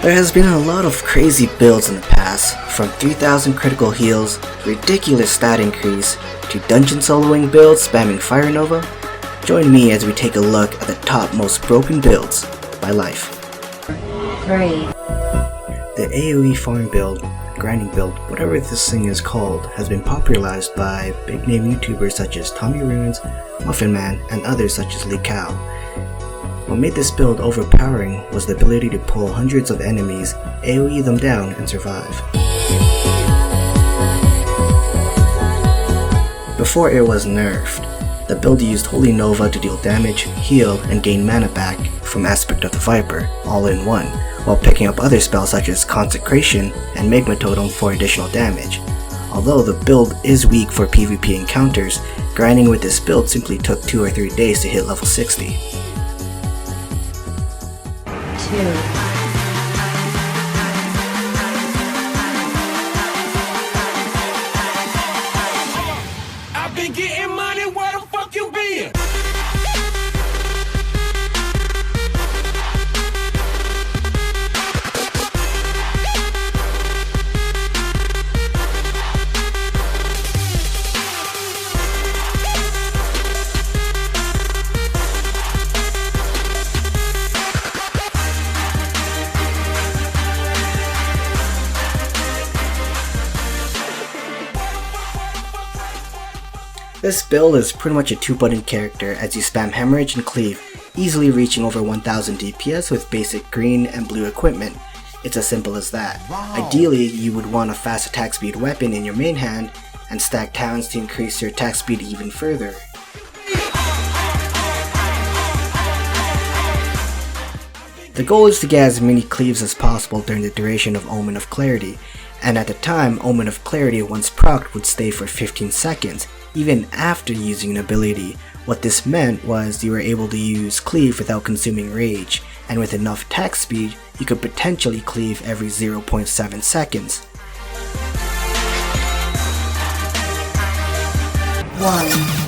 There has been a lot of crazy builds in the past, from 3000 critical heals, ridiculous stat increase, to dungeon soloing builds spamming Fire Nova. Join me as we take a look at the top most broken builds by LYFE. 3. The AoE farm build, grinding build, whatever this thing is called, has been popularized by big name YouTubers such as Tommy Runes, Muffin Man, and others such as Lee Cow. What made this build overpowering was the ability to pull hundreds of enemies, AoE them down, and survive. Before it was nerfed, the build used Holy Nova to deal damage, heal, and gain mana back from Aspect of the Viper, all in one, while picking up other spells such as Consecration and Magma Totem for additional damage. Although the build is weak for PvP encounters, grinding with this build simply took 2 or 3 days to hit level 60. 2. I've been getting money, where the fuck you been? This build is pretty much a 2-button character as you spam Hemorrhage and Cleave, easily reaching over 1000 DPS with basic green and blue equipment. It's as simple as that. Ideally, you would want a fast attack speed weapon in your main hand and stack talents to increase your attack speed even further. The goal is to get as many cleaves as possible during the duration of Omen of Clarity, and at the time, Omen of Clarity once procced would stay for 15 seconds, even after using an ability. What this meant was you were able to use Cleave without consuming Rage, and with enough attack speed, you could potentially cleave every 0.7 seconds. 1.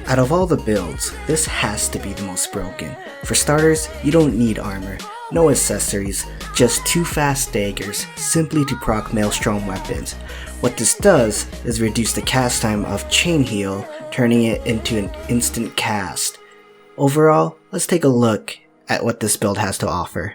Out of all the builds, this has to be the most broken. For starters, you don't need armor, no accessories, just 2 fast daggers, simply to proc Maelstrom weapons. What this does is reduce the cast time of Chain Heal, turning it into an instant cast. Overall, let's take a look at what this build has to offer.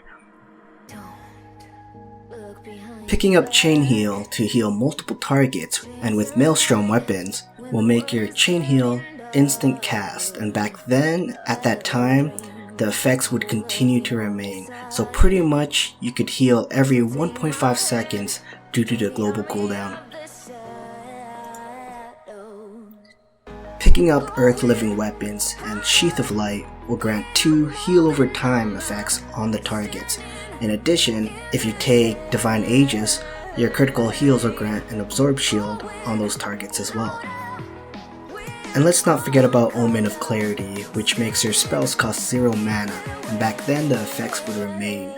Picking up Chain Heal to heal multiple targets and with Maelstrom weapons will make your Chain Heal instant cast, and back then, at that time, the effects would continue to remain, so pretty much you could heal every 1.5 seconds due to the global cooldown. Picking up Earth-Living weapons and Sheath of Light will grant 2 heal over time effects on the targets. In addition, if you take Divine Aegis, your critical heals will grant an Absorb Shield on those targets as well. And let's not forget about Omen of Clarity, which makes your spells cost 0 mana, and back then the effects would remain.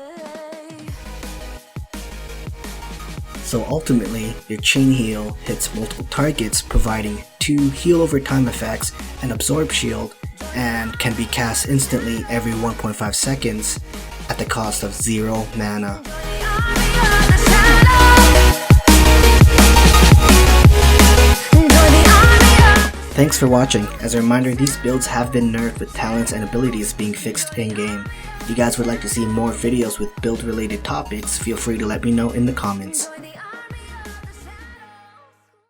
So ultimately, your Chain Heal hits multiple targets, providing 2 heal over time effects and Absorb Shield, and can be cast instantly every 1.5 seconds at the cost of 0 mana. Thanks for watching. As a reminder, these builds have been nerfed with talents and abilities being fixed in-game. If you guys would like to see more videos with build related topics, feel free to let me know in the comments.